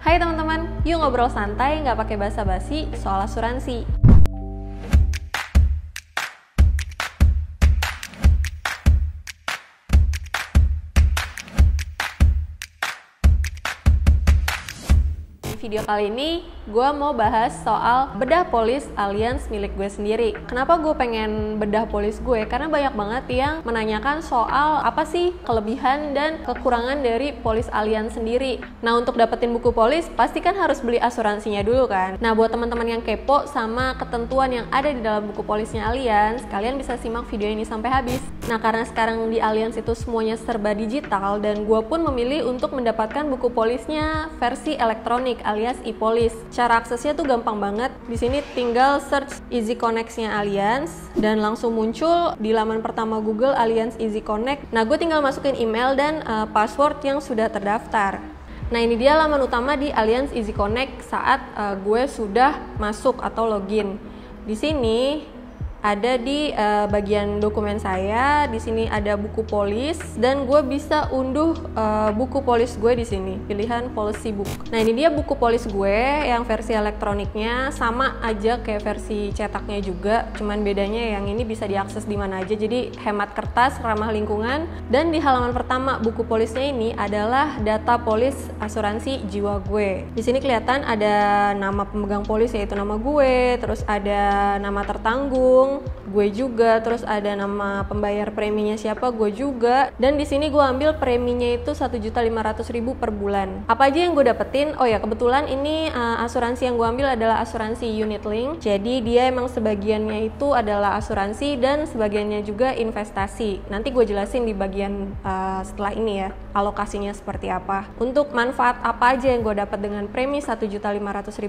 Hai teman-teman, yuk ngobrol santai nggak pakai basa-basi soal asuransi. Di video kali ini, gue mau bahas soal bedah polis Allianz milik gue sendiri. Kenapa gue pengen bedah polis gue? Karena banyak banget yang menanyakan soal apa sih kelebihan dan kekurangan dari polis Allianz sendiri. Nah, untuk dapetin buku polis, pasti kan harus beli asuransinya dulu kan. Nah, buat teman-teman yang kepo sama ketentuan yang ada di dalam buku polisnya Allianz, kalian bisa simak video ini sampai habis. Nah, karena sekarang di Allianz itu semuanya serba digital, dan gue pun memilih untuk mendapatkan buku polisnya versi elektronik alias e-polis. Cara aksesnya tuh gampang banget. Di sini tinggal search Easy Connect-nya Allianz dan langsung muncul di laman pertama Google Allianz Easy Connect. Nah, gue tinggal masukin email dan password yang sudah terdaftar. Nah, ini dia laman utama di Allianz Easy Connect saat gue sudah masuk atau login. Di sini ada di bagian dokumen saya. Di sini ada buku polis dan gue bisa unduh buku polis gue di sini. Pilihan policy book. Nah, ini dia buku polis gue yang versi elektroniknya, sama aja kayak versi cetaknya juga. Cuman bedanya yang ini bisa diakses di mana aja. Jadi hemat kertas, ramah lingkungan. Dan di halaman pertama buku polisnya ini adalah data polis asuransi jiwa gue. Di sini kelihatan ada nama pemegang polis yaitu nama gue, terus ada nama tertanggung gue juga, terus ada nama pembayar preminya siapa, gue juga. Dan di sini gue ambil preminya itu 1.500.000 per bulan. Apa aja yang gue dapetin? Oh ya, kebetulan ini asuransi yang gue ambil adalah asuransi unit link. Jadi dia emang sebagiannya itu adalah asuransi dan sebagiannya juga investasi. Nanti gue jelasin di bagian setelah ini ya, alokasinya seperti apa. Untuk manfaat apa aja yang gue dapat dengan premi 1.500.000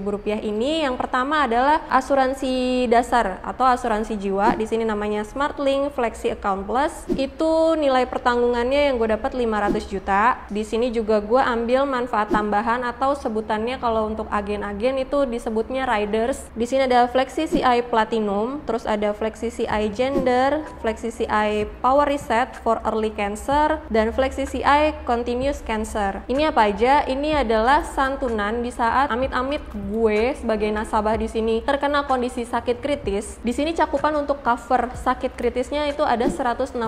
rupiah ini? Yang pertama adalah asuransi dasar atau asuransi jiwa. Di sini namanya SmartLink Flexi Account Plus. Itu nilai pertanggungannya yang gue dapat 500 juta. Di sini juga gue ambil manfaat tambahan atau sebutannya kalau untuk agen-agen itu disebutnya riders. Di sini ada Flexi CI Platinum, terus ada Flexi CI Gender, Flexi CI Power Reset for Early Cancer, dan Flexi CI Continuous Cancer. Ini apa aja? Ini adalah santunan di saat amit-amit gue sebagai nasabah di sini terkena kondisi sakit kritis. Di sini cakupan untuk cover sakit kritisnya itu ada 168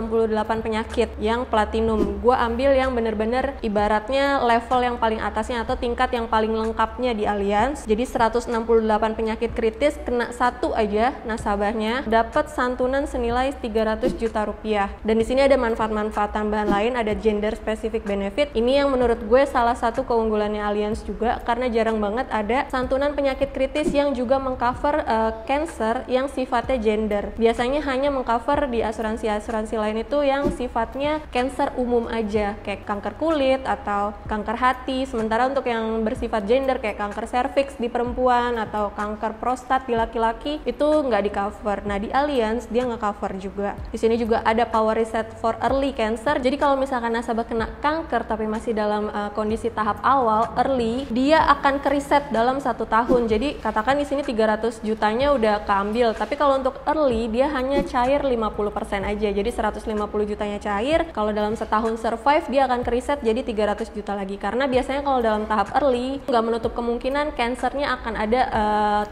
penyakit yang platinum. Gue ambil yang bener-bener ibaratnya level yang paling atasnya atau tingkat yang paling lengkapnya di Allianz. Jadi 168 penyakit kritis, kena satu aja nasabahnya dapat santunan senilai 300 juta rupiah. Dan di sini ada manfaat-manfaat tambahan lain, ada gender specific benefit. Ini yang menurut gue salah satu keunggulannya Allianz juga, karena jarang banget ada santunan penyakit kritis yang juga mengcover cancer yang sifatnya gender. Biasanya hanya mengcover di asuransi-asuransi lain itu yang sifatnya cancer umum aja, kayak kanker kulit atau kanker hati. Sementara untuk yang bersifat gender kayak kanker serviks di perempuan atau kanker prostat di laki-laki itu nggak di cover. Nah, di Allianz dia nggak cover juga. Di sini juga ada Power Reset for Early Cancer. Jadi kalau misalkan nasabah kena kanker tapi masih dalam kondisi tahap awal early, dia akan kereset dalam 1 tahun. Jadi katakan di sini 300 jutanya udah keambil, tapi kalau untuk early dia hanya cair 50% aja. Jadi 150 jutanya cair. Kalau dalam setahun survive dia akan kereset jadi 300 juta lagi. Karena biasanya kalau dalam tahap early nggak menutup kemungkinan cancernya akan ada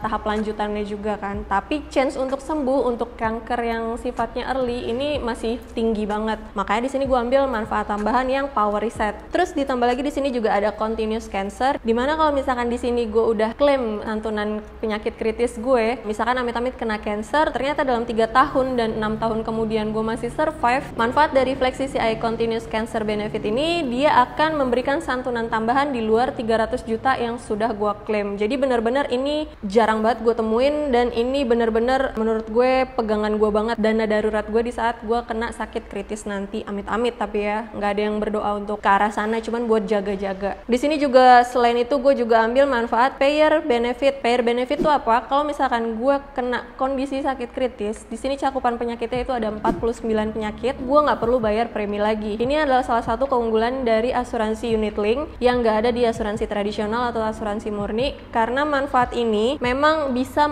tahap lanjutannya juga kan. Tapi chance untuk sembuh untuk kanker yang sifatnya early ini masih tinggi banget. Makanya di sini gue ambil manfaat tambahan yang Power Reset. Terus ditambah lagi di sini juga ada Continuous Cancer. Dimana kalau misalkan di sini gue udah klaim santunan penyakit kritis gue, misalkan amit-amit kena cancer, ternyata dalam 3 tahun dan 6 tahun kemudian gue masih survive, manfaat dari Flexi CI Continuous Cancer Benefit ini dia akan memberikan santunan tambahan di luar 300 juta yang sudah gue klaim. Jadi benar-benar ini jarang banget gue temuin, dan ini benar-benar menurut gue pegangan gue banget, dana darurat gue di saat gue kena sakit kritis nanti, amit-amit. Tapi ya nggak ada yang berdoa untuk ke arah sana, cuman buat jaga-jaga. Di sini juga selain itu gue juga ambil manfaat payer benefit. Payer benefit itu apa? Kalau misalkan gue kena kondisi sakit kritis, di sini cakupan penyakitnya itu ada 49 penyakit, gue nggak perlu bayar premi lagi. Ini adalah salah satu keunggulan dari asuransi unit link yang nggak ada di asuransi tradisional atau asuransi murni, karena manfaat ini memang bisa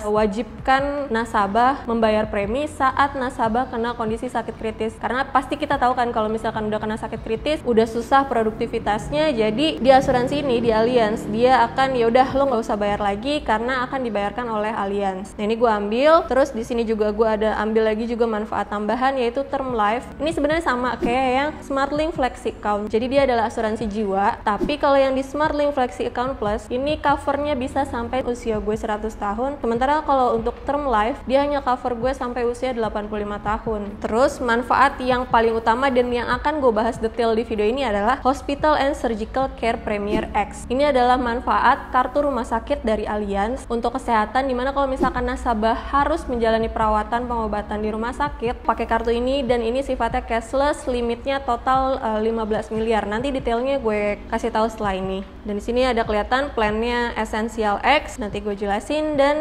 wajibkan nasabah membayar premi saat nasabah kena kondisi sakit kritis. Karena pasti kita tahu kan kalau misalkan udah kena sakit kritis, udah susah produktivitasnya. Jadi di asuransi ini, di Allianz, dia akan yaudah lo nggak usah bayar lagi karena akan dibayarkan oleh Allianz. Nah ini gue ambil, terus di sini juga gue ada ambil lagi juga manfaat tambahan yaitu term life. Ini sebenarnya sama kayak yang SmartLink Flexi Account. Jadi dia adalah asuransi jiwa, tapi kalau yang di SmartLink Flexi Account Plus ini covernya bisa sampai usia gue 100 tahun. Sementara kalau untuk term life dia hanya cover gue sampai usia 85 tahun. Terus manfaat yang paling utama dan yang akan gue bahas detail di video ini adalah Hospital and Surgical Care Premier X. Ini adalah manfaat kartu rumah sakit dari Allianz untuk kesehatan, dimana kalau misalkan nasabah harus menjalani perawatan pengobatan di rumah sakit pakai kartu ini, dan ini sifatnya cashless, limitnya total 15 miliar. Nanti detailnya gue kasih tahu setelah ini. Dan di sini ada kelihatan plannya Essential X, nanti gue jelasin. Dan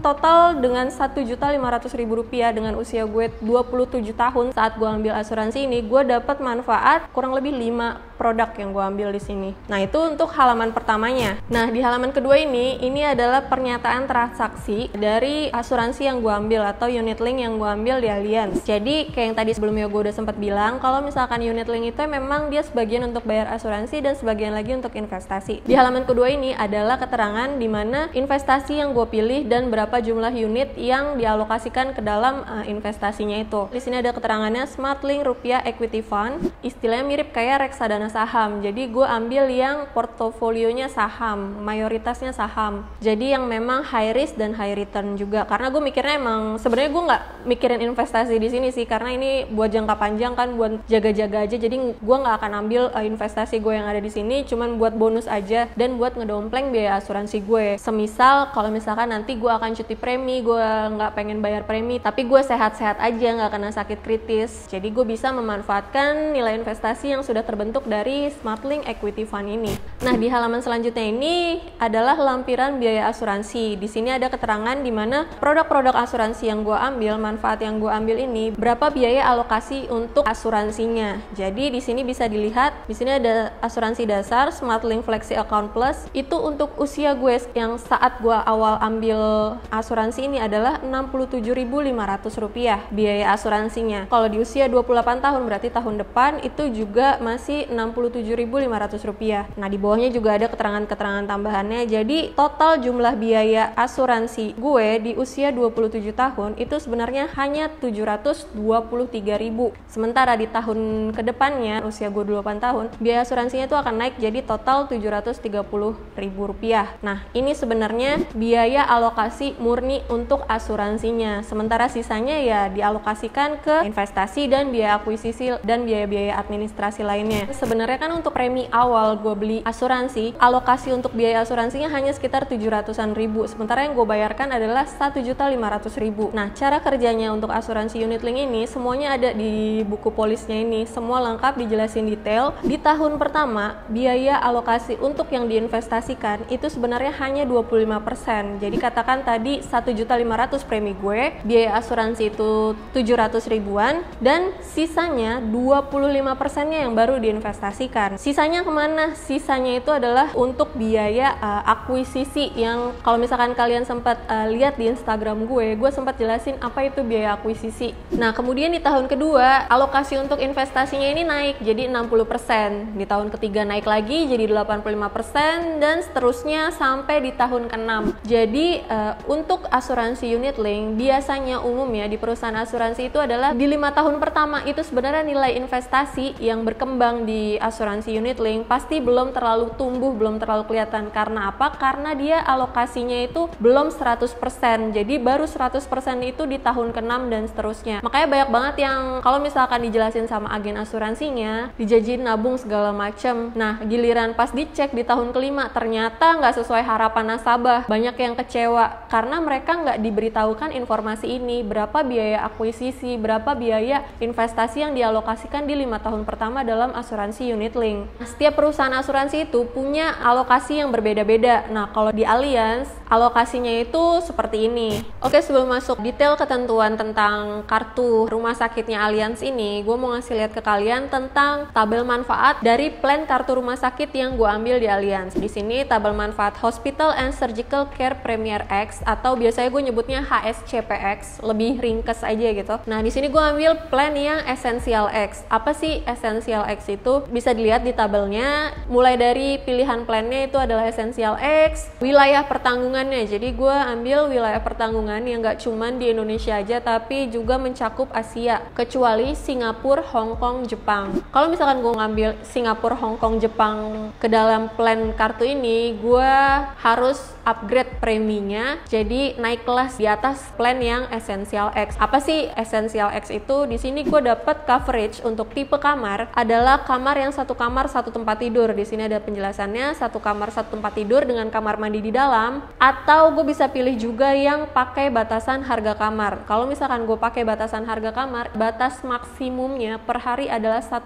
total dengan Rp1.500.000 dengan usia gue 27 tahun saat gue ambil asuransi ini, gue dapat manfaat kurang lebih 5 produk yang gue ambil di sini. Nah itu untuk halaman pertamanya. Nah di halaman kedua ini adalah pernyataan transaksi dari asuransi yang gue ambil atau unit link yang gue ambil di Allianz. Jadi kayak yang tadi sebelumnya gue udah sempat bilang, kalau misalkan unit link itu memang dia sebagian untuk bayar asuransi dan sebagian lagi untuk investasi. Di halaman kedua ini adalah keterangan di mana investasi yang gue pilih dan berapa jumlah unit yang dialokasikan ke dalam investasinya itu. Di sini ada keterangannya SmartLink Rupiah Equity Fund, istilahnya mirip kayak reksadana saham. Jadi gue ambil yang portofolionya saham, mayoritasnya saham. Jadi yang memang high risk dan high return juga. Karena gue mikirnya emang sebenarnya gue nggak mikirin investasi di sini sih, karena ini buat jangka panjang kan, buat jaga-jaga aja. Jadi gue nggak akan ambil investasi gue yang ada di sini, cuman buat bonus aja dan buat ngedompleng biaya asuransi gue. Semisal kalau misalkan nanti gue akan cuti premi, gue nggak pengen bayar premi, tapi gue sehat-sehat aja, nggak kena sakit kritis. Jadi gue bisa memanfaatkan nilai investasi yang sudah terbentuk dari SmartLink Equity Fund ini. Nah di halaman selanjutnya ini adalah lampiran biaya asuransi. Di sini ada keterangan di mana produk-produk asuransi yang gue ambil, manfaat yang gue ambil ini, berapa biaya alokasi untuk asuransinya. Jadi di sini bisa dilihat, di sini ada asuransi dasar SmartLink Flexi Account Plus, itu untuk usia gue yang saat gue awal ambil asuransi ini adalah Rp67.500 biaya asuransinya. Kalau di usia 28 tahun berarti tahun depan itu juga masih Rp67.500. Nah di bawahnya juga ada keterangan-keterangan tambahannya. Jadi total jumlah biaya asuransi gue di usia 27 tahun itu sebenarnya hanya Rp723.000. Sementara di tahun kedepannya usia gue 28 tahun, biaya asuransinya itu akan naik jadi total Rp730.000. Nah ini sebenarnya biaya alokasi murni untuk asuransinya. Sementara sisanya ya dialokasikan ke investasi dan biaya akuisisi dan biaya-biaya administrasi lainnya. Sebenarnya kan untuk premi awal gue beli asuransi, alokasi untuk biaya asuransinya hanya sekitar 700-an ribu. Sementara yang gue bayarkan adalah Rp1.500.000. Nah cara kerjanya untuk asuransi unit link ini semuanya ada di buku polisnya ini. Semua lengkap dijelasin detail. Di tahun pertama biaya alokasi untuk yang diinvestasikan itu sebenarnya hanya 25%. Jadi katakan tadi Rp1.500.000 premi gue, biaya asuransi itu 700 ribuan, dan sisanya 25%-nya yang baru diinvestasikan. Sisanya kemana? Sisanya itu adalah untuk biaya akuisisi yang kalau misalkan kalian sempat lihat di Instagram gue sempat jelasin apa itu biaya akuisisi. Nah kemudian di tahun kedua alokasi untuk investasinya ini naik jadi 60%, di tahun ketiga naik lagi jadi 85%, dan seterusnya sampai di tahun ke-6. Jadi untuk asuransi unit link biasanya umumnya di perusahaan asuransi itu adalah di 5 tahun pertama itu sebenarnya nilai investasi yang berkembang di asuransi unit link pasti belum terlalu tumbuh, belum terlalu kelihatan. Karena apa? Karena dia alokasinya itu belum 100%. Jadi baru 100% itu di tahun ke-6 dan seterusnya. Makanya banyak banget yang kalau misalkan dijelasin sama agen asuransinya, dijanjiin nabung segala macem. Nah, giliran pas dicek di tahun ke-5 ternyata nggak sesuai harapan nasabah. Banyak yang kecewa karena mereka nggak diberitahukan informasi ini, berapa biaya akuisisi, berapa biaya investasi yang dialokasikan di 5 tahun pertama dalam asuransi unit link. Nah, setiap perusahaan asuransi itu punya alokasi yang berbeda-beda. Nah, kalau di Allianz Alokasinya itu seperti ini. Oke, sebelum masuk detail ketentuan tentang kartu rumah sakitnya Allianz ini, gue mau ngasih lihat ke kalian tentang tabel manfaat dari plan kartu rumah sakit yang gue ambil di Allianz. Di sini tabel manfaat Hospital and Surgical Care Premier X, atau biasanya gue nyebutnya HSCPX, lebih ringkes aja gitu. Nah, di sini gue ambil plan yang Essential X. Apa sih Essential X itu? Bisa dilihat di tabelnya. Mulai dari pilihan plannya itu adalah Essential X, wilayah pertanggungan. Jadi gue ambil wilayah pertanggungan yang gak cuman di Indonesia aja, tapi juga mencakup Asia, kecuali Singapura, Hong Kong, Jepang. Kalau misalkan gue ngambil Singapura, Hong Kong, Jepang ke dalam plan kartu ini, gue harus upgrade preminya, jadi naik kelas di atas plan yang Essential X. Apa sih Essential X itu? Di sini gue dapat coverage untuk tipe kamar adalah kamar yang satu kamar satu tempat tidur. Di sini ada penjelasannya, satu kamar satu tempat tidur dengan kamar mandi di dalam. Atau gue bisa pilih juga yang pakai batasan harga kamar. Kalau misalkan gue pakai batasan harga kamar, batas maksimumnya per hari adalah 1,2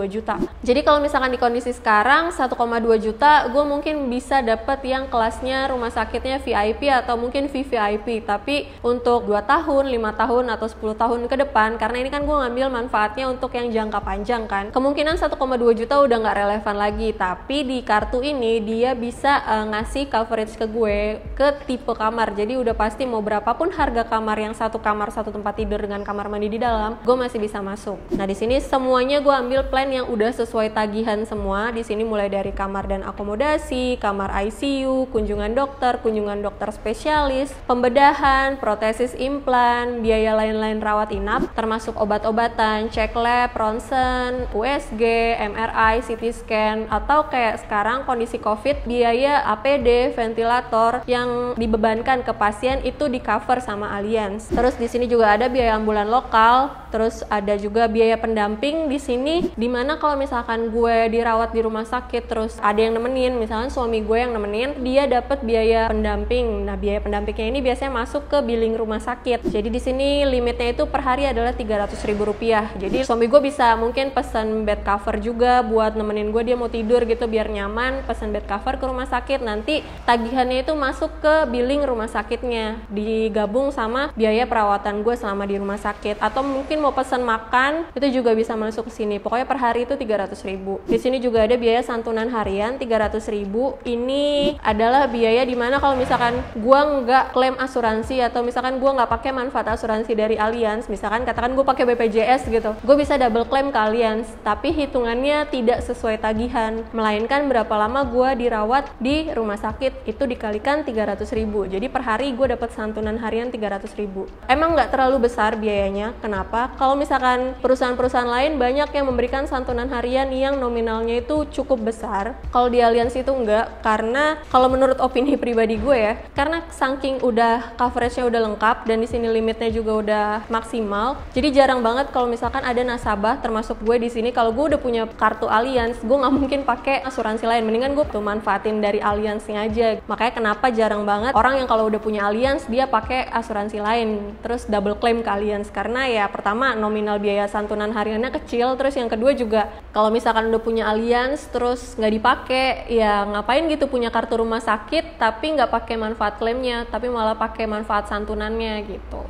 juta. Jadi kalau misalkan di kondisi sekarang 1,2 juta, gue mungkin bisa dapat yang kelasnya rumah sakitnya VIP atau mungkin VVIP. Tapi untuk 2 tahun, 5 tahun atau 10 tahun ke depan, karena ini kan gue ngambil manfaatnya untuk yang jangka panjang kan, kemungkinan 1,2 juta udah nggak relevan lagi. Tapi di kartu ini dia bisa ngasih coverage ke gue ke tipe kamar. Jadi udah pasti mau berapapun harga kamar yang satu kamar satu tempat tidur dengan kamar mandi di dalam, gue masih bisa masuk. Nah, di sini semuanya gue ambil plan yang udah sesuai tagihan semua. Di sini mulai dari kamar dan akomodasi, kamar ICU, kunjungan dokter spesialis, pembedahan, protesis implan, biaya lain-lain rawat inap, termasuk obat-obatan, cek lab, ronsen, USG, MRI, CT scan, atau kayak sekarang kondisi COVID, biaya APD, ventilator yang dibebankan ke pasien itu di cover sama Allianz. Terus di sini juga ada biaya ambulan lokal, terus ada juga biaya pendamping di sini, dimana kalau misalkan gue dirawat di rumah sakit terus ada yang nemenin, misalkan suami gue yang nemenin, dia dapat biaya pendamping. Nah, biaya pendampingnya ini biasanya masuk ke billing rumah sakit. Jadi di sini limitnya itu per hari adalah Rp300.000. Jadi suami gue bisa mungkin pesan bed cover juga buat nemenin gue, dia mau tidur gitu biar nyaman, pesan bed cover ke rumah sakit, nanti tagihannya itu masuk ke billing rumah sakitnya, digabung sama biaya perawatan gue selama di rumah sakit. Atau mungkin mau pesan makan, itu juga bisa masuk ke sini. Pokoknya per hari itu 300.000. Di sini juga ada biaya santunan harian 300.000. Ini adalah biaya dimana kalau misalkan gue nggak klaim asuransi atau misalkan gue nggak pakai manfaat asuransi dari Allianz, misalkan katakan gue pakai BPJS gitu, gue bisa double claim ke Allianz, tapi hitungannya tidak sesuai tagihan, melainkan berapa lama gue dirawat di rumah sakit itu dikalikan 300.000. Jadi per hari gue dapat santunan harian 300.000. Emang nggak terlalu besar biayanya. Kenapa? Kalau misalkan perusahaan-perusahaan lain banyak yang memberikan santunan harian yang nominalnya itu cukup besar. Kalau di Allianz itu enggak, karena kalau menurut opini pribadi gue ya, karena saking udah coveragenya udah lengkap dan di sini limitnya juga udah maksimal. Jadi jarang banget kalau misalkan ada nasabah termasuk gue di sini, kalau gue udah punya kartu Allianz, gue nggak mungkin pakai asuransi lain, mendingan gue tuh manfaatin dari Allianz-nya aja. Makanya kenapa jarang banget orang yang kalau udah punya Allianz dia pakai asuransi lain terus double claim ke Allianz, karena ya pertama nominal biaya santunan hariannya kecil, terus yang kedua juga kalau misalkan udah punya Allianz terus nggak dipakai, ya ngapain gitu punya kartu rumah sakit tapi nggak pakai manfaat klaimnya, tapi malah pakai manfaat santunannya gitu.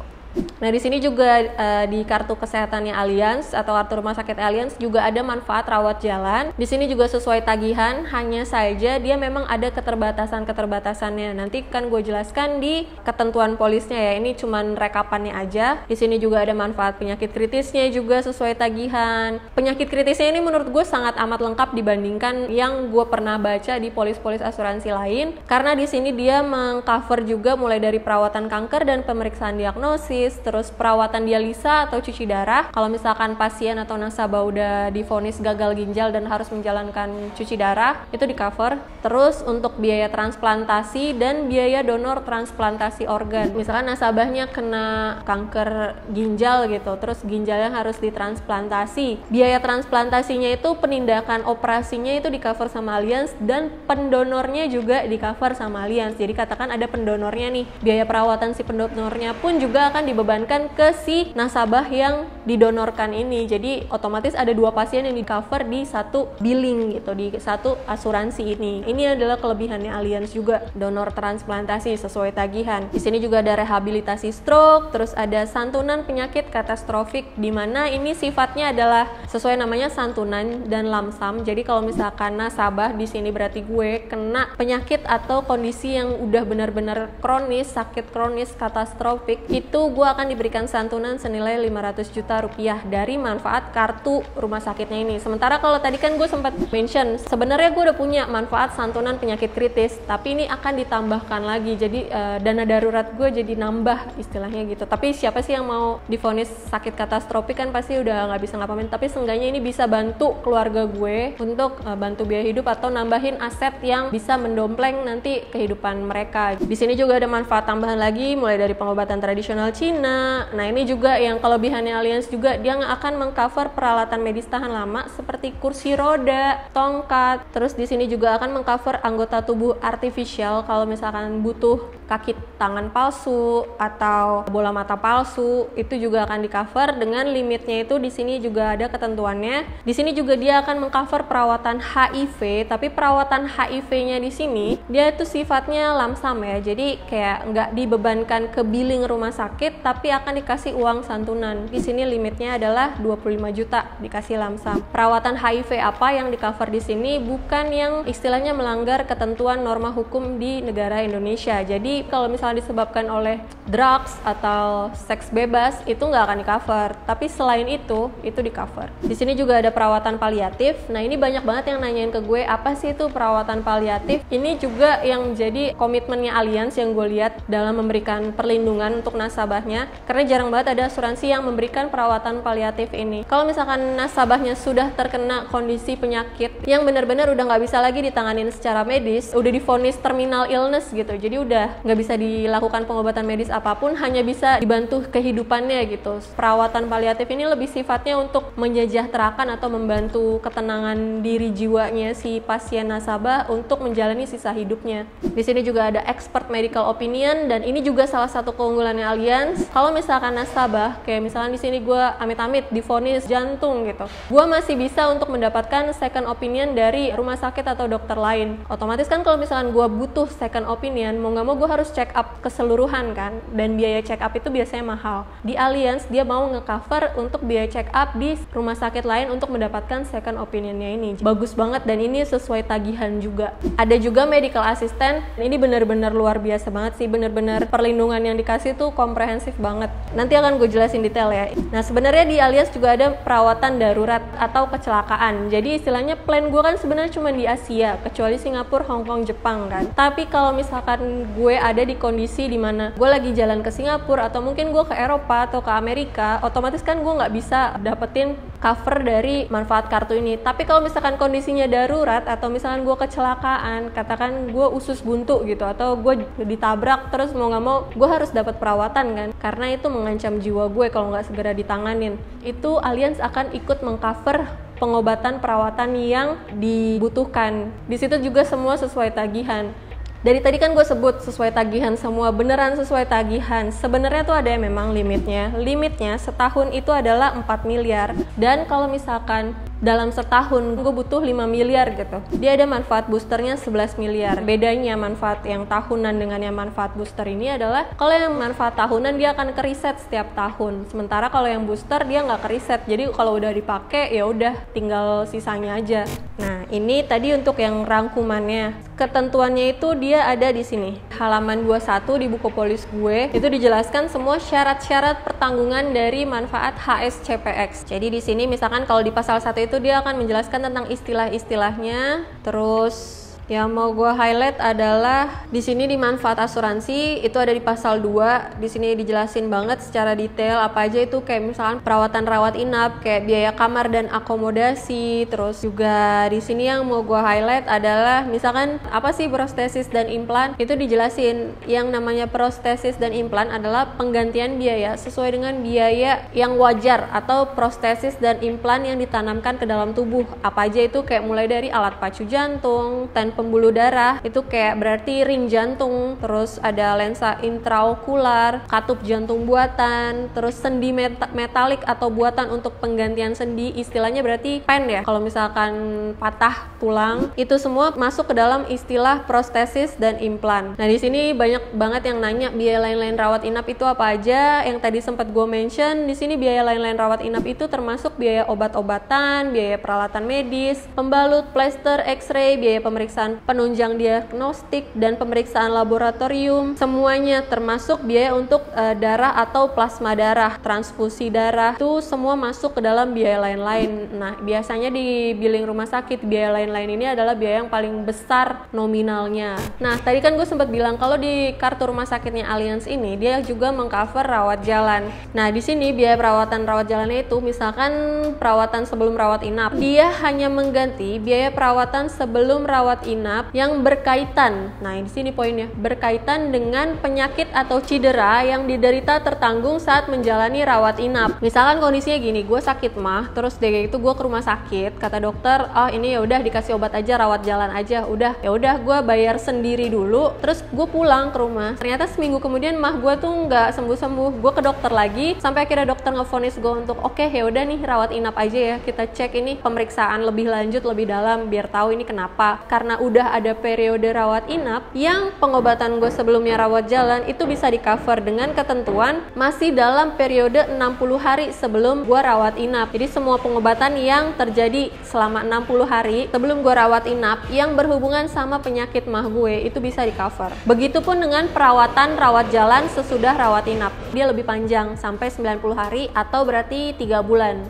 Nah, di sini juga di kartu kesehatannya Allianz atau kartu rumah sakit Allianz juga ada manfaat rawat jalan. Di sini juga sesuai tagihan, hanya saja dia memang ada keterbatasannya. Nanti kan gue jelaskan di ketentuan polisnya ya. Ini cuman rekapannya aja. Di sini juga ada manfaat penyakit kritisnya juga sesuai tagihan. Penyakit kritisnya ini menurut gue sangat amat lengkap dibandingkan yang gue pernah baca di polis-polis asuransi lain. Karena di sini dia mengcover juga mulai dari perawatan kanker dan pemeriksaan diagnosis, terus perawatan dialisa atau cuci darah. Kalau misalkan pasien atau nasabah udah divonis gagal ginjal dan harus menjalankan cuci darah, itu di cover. Terus untuk biaya transplantasi dan biaya donor transplantasi organ. Misalkan nasabahnya kena kanker ginjal gitu, terus ginjalnya harus ditransplantasi. Biaya transplantasinya itu penindakan operasinya itu di cover sama Allianz, dan pendonornya juga di cover sama Allianz. Jadi katakan ada pendonornya nih, biaya perawatan si pendonornya pun juga akan dibebankan dibebankan ke si nasabah yang didonorkan ini. Jadi otomatis ada 2 pasien yang di cover di satu billing gitu, di satu asuransi ini. Ini adalah kelebihannya Allianz juga, donor transplantasi sesuai tagihan. Di sini juga ada rehabilitasi stroke, terus ada santunan penyakit katastrofik, di mana ini sifatnya adalah sesuai namanya santunan dan lamsam. Jadi kalau misalkan nasabah di sini berarti gue kena penyakit atau kondisi yang udah benar-benar kronis, sakit kronis katastrofik, itu gue akan diberikan santunan senilai 500 juta rupiah dari manfaat kartu rumah sakitnya ini. Sementara kalau tadi kan gue sempat mention sebenarnya gue udah punya manfaat santunan penyakit kritis, tapi ini akan ditambahkan lagi. Jadi dana darurat gue jadi nambah istilahnya gitu. Tapi siapa sih yang mau divonis sakit katastrofik, kan pasti udah nggak bisa ngapain. Tapi seenggaknya ini bisa bantu keluarga gue untuk bantu biaya hidup atau nambahin aset yang bisa mendompleng nanti kehidupan mereka. Di sini juga ada manfaat tambahan lagi, mulai dari pengobatan tradisional Cina. Nah ini juga yang kelebihannya Allianz juga, dia akan mengcover peralatan medis tahan lama seperti kursi roda, tongkat. Terus di sini juga akan mengcover anggota tubuh artifisial kalau misalkan butuh kaki tangan palsu atau bola mata palsu, itu juga akan di-cover dengan limitnya itu. Di sini juga ada ketentuannya. Di sini juga dia akan mengcover perawatan HIV, tapi perawatan HIV-nya di sini dia itu sifatnya lamsam ya. Jadi kayak nggak dibebankan ke billing rumah sakit, tapi akan dikasih uang santunan. Di sini limitnya adalah 25 juta dikasih lamsam. Perawatan HIV apa yang di-cover di sini bukan yang istilahnya melanggar ketentuan norma hukum di negara Indonesia. Jadi kalau misalnya disebabkan oleh drugs atau seks bebas itu nggak akan di-cover, tapi selain itu di-cover. Di sini juga ada perawatan paliatif. Nah ini banyak banget yang nanyain ke gue, apa sih itu perawatan paliatif? Ini juga yang jadi komitmennya Allianz yang gue lihat dalam memberikan perlindungan untuk nasabahnya, karena jarang banget ada asuransi yang memberikan perawatan paliatif ini. Kalau misalkan nasabahnya sudah terkena kondisi penyakit yang benar-benar udah nggak bisa lagi ditanganin secara medis, udah divonis terminal illness gitu, jadi udah nggak bisa dilakukan pengobatan medis apapun, hanya bisa dibantu kehidupannya gitu. Perawatan paliatif ini lebih sifatnya untuk mensejahterakan atau membantu ketenangan diri jiwanya si pasien nasabah untuk menjalani sisa hidupnya. Di sini juga ada expert medical opinion, dan ini juga salah satu keunggulannya Allianz. Kalau misalkan nasabah, kayak misalkan di sini gue amit-amit divonis jantung gitu, gue masih bisa untuk mendapatkan second opinion dari rumah sakit atau dokter lain. Otomatis kan kalau misalkan gue butuh second opinion, mau nggak mau gue harus check up keseluruhan kan, dan biaya check up itu biasanya mahal. Di Allianz dia mau nge-cover untuk biaya check up di rumah sakit lain untuk mendapatkan second opinionnya ini. Bagus banget, dan ini sesuai tagihan juga. Ada juga medical assistant. Ini benar-benar luar biasa banget sih, benar-benar perlindungan yang dikasih tuh komprehensif banget. Nanti akan gue jelasin detail ya. Nah sebenarnya di Allianz juga ada perawatan darurat atau kecelakaan. Jadi istilahnya plan gue kan sebenarnya cuma di Asia, kecuali Singapura, Hong Kong, Jepang kan. Tapi kalau misalkan gue ada di kondisi dimana gue lagi jalan ke Singapura atau mungkin gue ke Eropa atau ke Amerika, otomatis kan gue nggak bisa dapetin cover dari manfaat kartu ini. Tapi kalau misalkan kondisinya darurat atau misalkan gue kecelakaan, katakan gue usus buntu gitu, atau gue ditabrak, terus mau nggak mau gue harus dapat perawatan kan, karena itu mengancam jiwa gue kalau nggak segera ditanganin, itu Allianz akan ikut mengcover pengobatan perawatan yang dibutuhkan. Di situ juga semua sesuai tagihan. Dari tadi kan gue sebut sesuai tagihan semua, beneran sesuai tagihan. Sebenarnya tuh ada yang memang limitnya. Limitnya setahun itu adalah 4 miliar. Dan kalau misalkan dalam setahun gue butuh 5 miliar gitu, dia ada manfaat boosternya 11 miliar. Bedanya manfaat yang tahunan dengan yang manfaat booster ini adalah kalau yang manfaat tahunan dia akan keriset setiap tahun, sementara kalau yang booster dia nggak keriset. Jadi kalau udah dipakai ya udah tinggal sisanya aja. Nah ini tadi untuk yang rangkumannya. Ketentuannya itu dia ada di sini. Halaman 21 di buku polis gue itu dijelaskan semua syarat-syarat pertanggungan dari manfaat HSCPX. Jadi di sini misalkan kalau di pasal 1 itu dia akan menjelaskan tentang istilah-istilahnya. Terus yang mau gue highlight adalah di sini di manfaat asuransi itu ada di pasal 2. Di sini dijelasin banget secara detail apa aja itu, kayak misalkan perawatan rawat inap, kayak biaya kamar dan akomodasi. Terus juga di sini yang mau gue highlight adalah misalkan apa sih prostesis dan implan, itu dijelasin. Yang namanya prostesis dan implan adalah penggantian biaya sesuai dengan biaya yang wajar atau prostesis dan implan yang ditanamkan ke dalam tubuh. Apa aja itu, kayak mulai dari alat pacu jantung, pembuluh darah, itu kayak berarti ring jantung, terus ada lensa intraokular, katup jantung buatan, terus sendi metalik atau buatan untuk penggantian sendi, istilahnya berarti pen ya. Kalau misalkan patah tulang, itu semua masuk ke dalam istilah prostesis dan implan. Nah, di sini banyak banget yang nanya biaya lain-lain rawat inap itu apa aja. Yang tadi sempat gue mention, di sini biaya lain-lain rawat inap itu termasuk biaya obat-obatan, biaya peralatan medis, pembalut, plester, x-ray, biaya pemeriksaan penunjang diagnostik dan pemeriksaan laboratorium. Semuanya termasuk biaya untuk darah atau plasma darah, transfusi darah. Itu semua masuk ke dalam biaya lain-lain. Nah, biasanya di billing rumah sakit biaya lain-lain ini adalah biaya yang paling besar nominalnya. Nah, tadi kan gue sempat bilang kalau di kartu rumah sakitnya Allianz ini dia juga mengcover rawat jalan. Nah, di sini biaya perawatan rawat jalannya itu misalkan perawatan sebelum rawat inap, dia hanya mengganti biaya perawatan sebelum rawat inap yang berkaitan. Nah, di sini poinnya, berkaitan dengan penyakit atau cedera yang diderita tertanggung saat menjalani rawat inap. Misalkan kondisinya gini, gue sakit mah, terus dari itu gue ke rumah sakit, kata dokter, oh ini ya udah dikasih obat aja, rawat jalan aja, udah ya udah gue bayar sendiri dulu, terus gue pulang ke rumah. Ternyata seminggu kemudian mah gue tuh nggak sembuh-sembuh, gue ke dokter lagi, sampai akhirnya dokter ngevonis gue untuk oke, ya udah nih rawat inap aja ya, kita cek ini pemeriksaan lebih lanjut lebih dalam biar tahu ini kenapa. Karena udah ada periode rawat inap, yang pengobatan gue sebelumnya rawat jalan itu bisa di cover dengan ketentuan masih dalam periode 60 hari sebelum gue rawat inap. Jadi semua pengobatan yang terjadi selama 60 hari sebelum gue rawat inap yang berhubungan sama penyakit mah gue itu bisa di cover. Begitupun dengan perawatan rawat jalan sesudah rawat inap, dia lebih panjang sampai 90 hari atau berarti 3 bulan.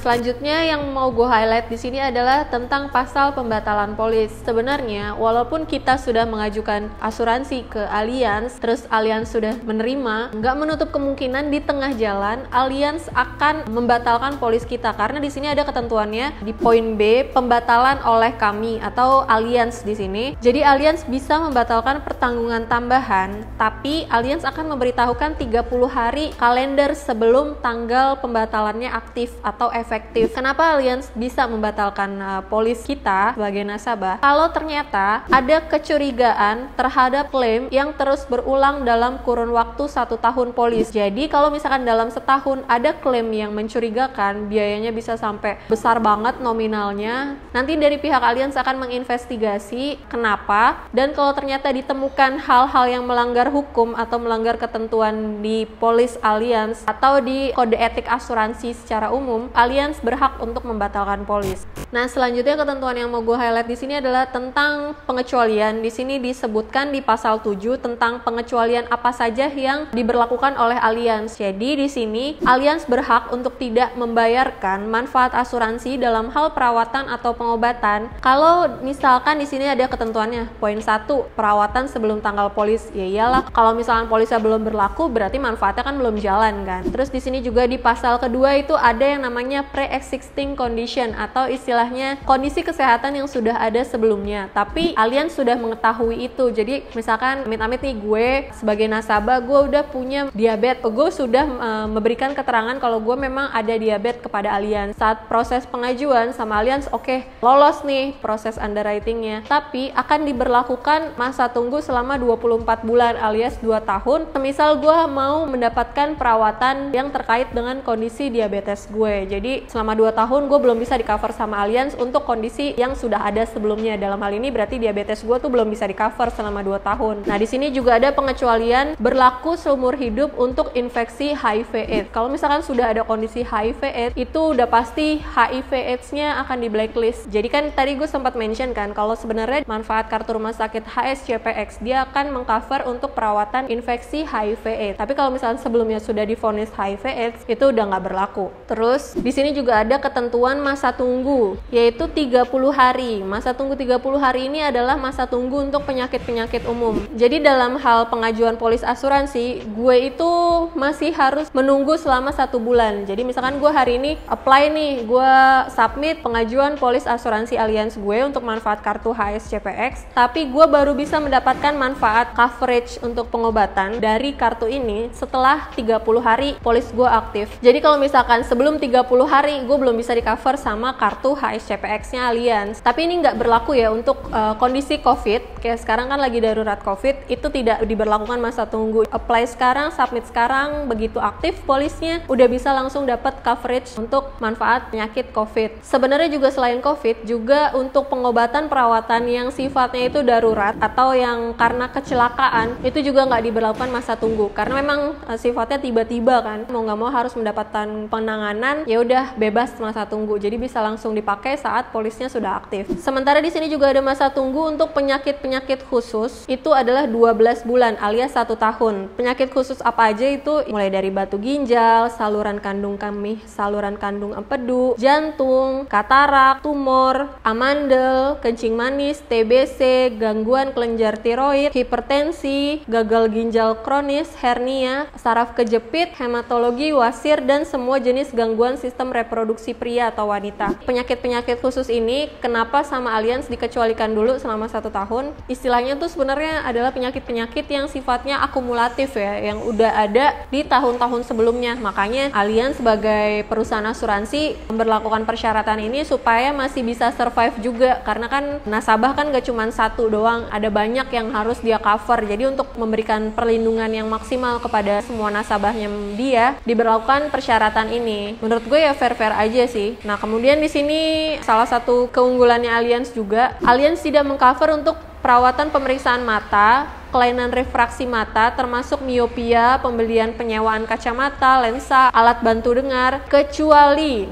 Selanjutnya yang mau gue highlight di sini adalah tentang pasal pembatalan polis. Sebenarnya walaupun kita sudah mengajukan asuransi ke Allianz, terus Allianz sudah menerima, nggak menutup kemungkinan di tengah jalan Allianz akan membatalkan polis kita, karena di sini ada ketentuannya di poin B, pembatalan oleh kami atau Allianz di sini. Jadi Allianz bisa membatalkan pertanggungan tambahan, tapi Allianz akan memberitahukan 30 hari kalender sebelum tanggal pembatalannya aktif atau efektif. Kenapa Allianz bisa membatalkan polis kita sebagai nasabah? Kalau ternyata ada kecurigaan terhadap klaim yang terus berulang dalam kurun waktu 1 tahun polis. Jadi kalau misalkan dalam setahun ada klaim yang mencurigakan, biayanya bisa sampai besar banget nominalnya. Nanti dari pihak Allianz akan menginvestigasi kenapa, dan kalau ternyata ditemukan hal-hal yang melanggar hukum atau melanggar ketentuan di polis Allianz atau di kode etik asuransi secara umum, Allianz berhak untuk membatalkan polis. Nah, selanjutnya ketentuan yang mau gue highlight di sini adalah tentang pengecualian. Di sini disebutkan di pasal 7 tentang pengecualian apa saja yang diberlakukan oleh Allianz. Jadi di sini Allianz berhak untuk tidak membayarkan manfaat asuransi dalam hal perawatan atau pengobatan. Kalau misalkan di sini ada ketentuannya, poin 1, perawatan sebelum tanggal polis. Ya iyalah, kalau misalkan polisnya belum berlaku berarti manfaatnya kan belum jalan kan. Terus di sini juga di pasal kedua itu ada yang namanya pre-existing condition atau istilahnya kondisi kesehatan yang sudah ada sebelumnya, tapi Allianz sudah mengetahui itu. Jadi misalkan amit-amit nih gue sebagai nasabah, gue udah punya diabetes, gue sudah memberikan keterangan kalau gue memang ada diabetes kepada Allianz. Saat proses pengajuan sama Allianz, oke, lolos nih proses underwritingnya, tapi akan diberlakukan masa tunggu selama 24 bulan alias 2 tahun. Semisal gue mau mendapatkan perawatan yang terkait dengan kondisi diabetes gue, jadi selama 2 tahun gue belum bisa di cover sama Allianz untuk kondisi yang sudah ada sebelumnya. Dalam hal ini berarti diabetes gue tuh belum bisa di cover selama 2 tahun. Nah, di sini juga ada pengecualian berlaku seumur hidup untuk infeksi HIV/AIDS. Kalau misalkan sudah ada kondisi HIV/AIDS, itu udah pasti HIV/AIDS-nya akan di blacklist. Jadi kan tadi gue sempat mention kan kalau sebenarnya manfaat kartu rumah sakit HSCPX dia akan mengcover untuk perawatan infeksi HIV/AIDS. Tapi kalau misalkan sebelumnya sudah divonis HIV/AIDS, itu udah nggak berlaku. Terus di sini juga ada ketentuan masa tunggu, yaitu 30 hari. Masa tunggu 30 hari ini adalah masa tunggu untuk penyakit-penyakit umum. Jadi dalam hal pengajuan polis asuransi, gue itu masih harus menunggu selama 1 bulan. Jadi misalkan gue hari ini apply nih, gue submit pengajuan polis asuransi Allianz gue untuk manfaat kartu HSCPX, tapi gue baru bisa mendapatkan manfaat coverage untuk pengobatan dari kartu ini setelah 30 hari polis gue aktif. Jadi kalau misalkan sebelum 30 hari gue belum bisa di cover sama kartu HSCPX-nya Allianz. Tapi ini nggak berlaku ya untuk kondisi COVID. Kayak sekarang kan lagi darurat COVID, itu tidak diberlakukan masa tunggu. Apply sekarang, submit sekarang, begitu aktif polisnya udah bisa langsung dapat coverage untuk manfaat penyakit COVID. Sebenarnya juga selain COVID, juga untuk pengobatan perawatan yang sifatnya itu darurat atau yang karena kecelakaan, itu juga nggak diberlakukan masa tunggu. Karena memang sifatnya tiba-tiba kan, mau nggak mau harus mendapatkan penanganan, ya udah bebas masa tunggu. Jadi bisa langsung dipakai saat polisnya sudah aktif. Sementara di sini juga ada masa tunggu untuk penyakit-penyakit khusus, itu adalah 12 bulan alias 1 tahun. Penyakit khusus apa aja itu? Mulai dari batu ginjal, saluran kandung kemih, saluran kandung empedu, jantung, katarak, tumor, amandel, kencing manis, TBC, gangguan kelenjar tiroid, hipertensi, gagal ginjal kronis, hernia, saraf kejepit, hematologi, wasir, dan semua jenis gangguan sistem reproduksi pria atau wanita. Penyakit-penyakit khusus ini kenapa sama Allianz dikecualikan dulu selama 1 tahun? Istilahnya tuh sebenarnya adalah penyakit-penyakit yang sifatnya akumulatif ya, yang udah ada di tahun-tahun sebelumnya. Makanya Allianz sebagai perusahaan asuransi memberlakukan persyaratan ini supaya masih bisa survive juga, karena kan nasabah kan gak cuma satu doang, ada banyak yang harus dia cover. Jadi untuk memberikan perlindungan yang maksimal kepada semua nasabahnya dia, diberlakukan persyaratan ini. Menurut gue ya fair-fair aja sih. Nah, kemudian di sini salah satu keunggulannya Allianz juga, Allianz tidak mengcover untuk perawatan pemeriksaan mata, kelainan refraksi mata, termasuk miopia, pembelian penyewaan kacamata, lensa, alat bantu dengar, kecuali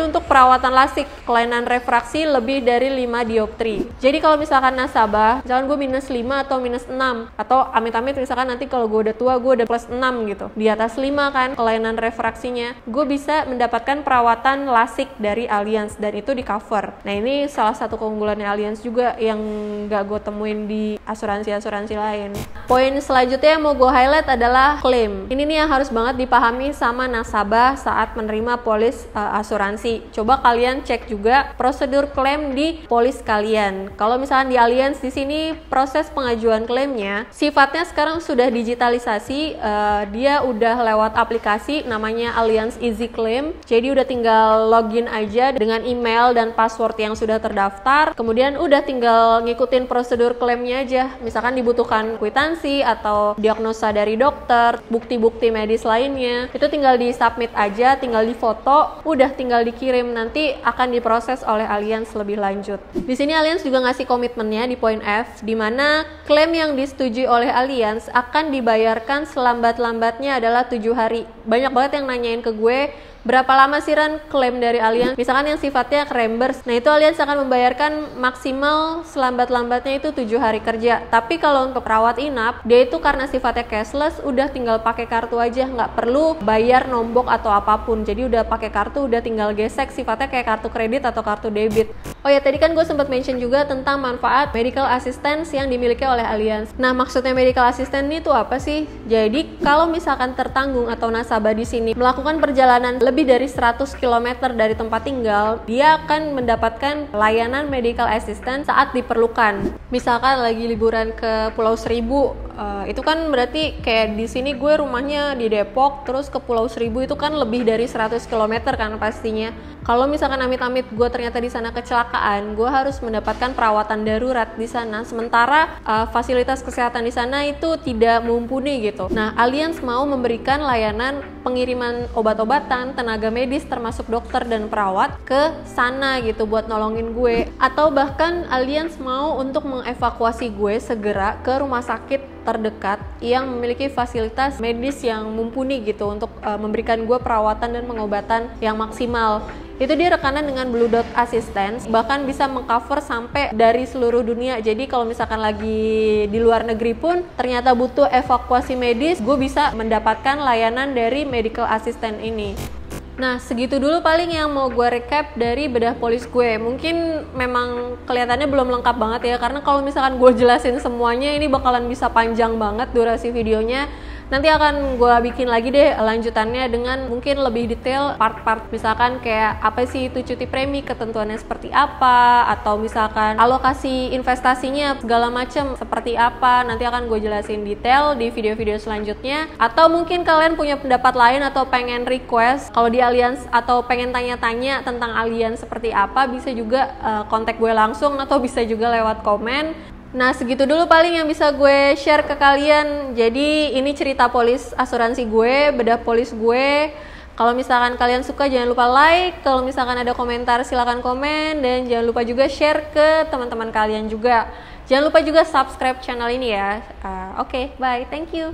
untuk perawatan lasik, kelainan refraksi lebih dari 5 dioptri. Jadi kalau misalkan nasabah, misalkan gue -5 atau -6, atau amit-amit misalkan nanti kalau gue udah tua, gue udah +6 gitu, di atas 5 kan kelainan refraksinya, gue bisa mendapatkan perawatan lasik dari Allianz, dan itu di cover. Nah, ini salah satu keunggulannya Allianz juga yang gak gue temuin di asuransi-asuransi lain. Poin selanjutnya yang mau gue highlight adalah klaim. Ini nih yang harus banget dipahami sama nasabah saat menerima polis asuransi. Coba kalian cek juga prosedur klaim di polis kalian. Kalau misalkan di Allianz di sini proses pengajuan klaimnya sifatnya sekarang sudah digitalisasi, dia udah lewat aplikasi namanya Allianz Easy Claim. Jadi udah tinggal login aja dengan email dan password yang sudah terdaftar. Kemudian udah tinggal ngikutin prosedur klaimnya aja. Misalkan dibutuhkan kwitansi atau diagnosa dari dokter, bukti-bukti medis lainnya, itu tinggal di submit aja, tinggal difoto, udah tinggal dikirim, nanti akan diproses oleh Allianz lebih lanjut. Di sini Allianz juga ngasih komitmennya di poin F, di mana klaim yang disetujui oleh Allianz akan dibayarkan selambat-lambatnya adalah 7 hari. Banyak banget yang nanyain ke gue, berapa lama sih Ran klaim dari Allianz? Misalkan yang sifatnya reimburse. Nah, itu Allianz akan membayarkan maksimal selambat-lambatnya itu 7 hari kerja. Tapi kalau untuk rawat inap, dia itu karena sifatnya cashless, udah tinggal pakai kartu aja, nggak perlu bayar nombok atau apapun. Jadi udah pakai kartu, udah tinggal gesek, sifatnya kayak kartu kredit atau kartu debit. Oh ya, tadi kan gue sempat mention juga tentang manfaat medical assistance yang dimiliki oleh Allianz. Nah, maksudnya medical assistance ini tuh apa sih? Jadi, kalau misalkan tertanggung atau nasabah di sini melakukan perjalanan lebih dari 100 km dari tempat tinggal, dia akan mendapatkan layanan medical assistance saat diperlukan. Misalkan lagi liburan ke Pulau Seribu, itu kan berarti kayak di sini gue rumahnya di Depok, terus ke Pulau Seribu itu kan lebih dari 100 km kan pastinya. Kalau misalkan amit-amit gue ternyata di sana kecelakaan, gue harus mendapatkan perawatan darurat di sana. Sementara fasilitas kesehatan di sana itu tidak mumpuni gitu. Nah, Allianz mau memberikan layanan pengiriman obat-obatan, tenaga medis termasuk dokter dan perawat ke sana gitu buat nolongin gue. Atau bahkan Allianz mau untuk mengevakuasi gue segera ke rumah sakit terdekat yang memiliki fasilitas medis yang mumpuni gitu untuk memberikan gue perawatan dan pengobatan yang maksimal. Itu dia rekanan dengan Blue Dot Assistance, bahkan bisa mengcover sampai dari seluruh dunia. Jadi kalau misalkan lagi di luar negeri pun ternyata butuh evakuasi medis, gue bisa mendapatkan layanan dari medical assistant ini. Nah, segitu dulu paling yang mau gue recap dari bedah polis gue. Mungkin memang kelihatannya belum lengkap banget ya, karena kalau misalkan gue jelasin semuanya ini bakalan bisa panjang banget durasi videonya. Nanti akan gue bikin lagi deh lanjutannya dengan mungkin lebih detail part-part, misalkan kayak apa sih itu cuti premi, ketentuannya seperti apa, atau misalkan alokasi investasinya segala macam seperti apa. Nanti akan gue jelasin detail di video-video selanjutnya. Atau mungkin kalian punya pendapat lain atau pengen request kalau di Allianz, atau pengen tanya-tanya tentang Allianz seperti apa, bisa juga kontak gue langsung atau bisa juga lewat komen. Nah, segitu dulu paling yang bisa gue share ke kalian. Jadi ini cerita polis asuransi gue, bedah polis gue. Kalau misalkan kalian suka jangan lupa like, kalau misalkan ada komentar silakan komen, dan jangan lupa juga share ke teman-teman kalian juga. Jangan lupa juga subscribe channel ini ya. Oke, bye, thank you.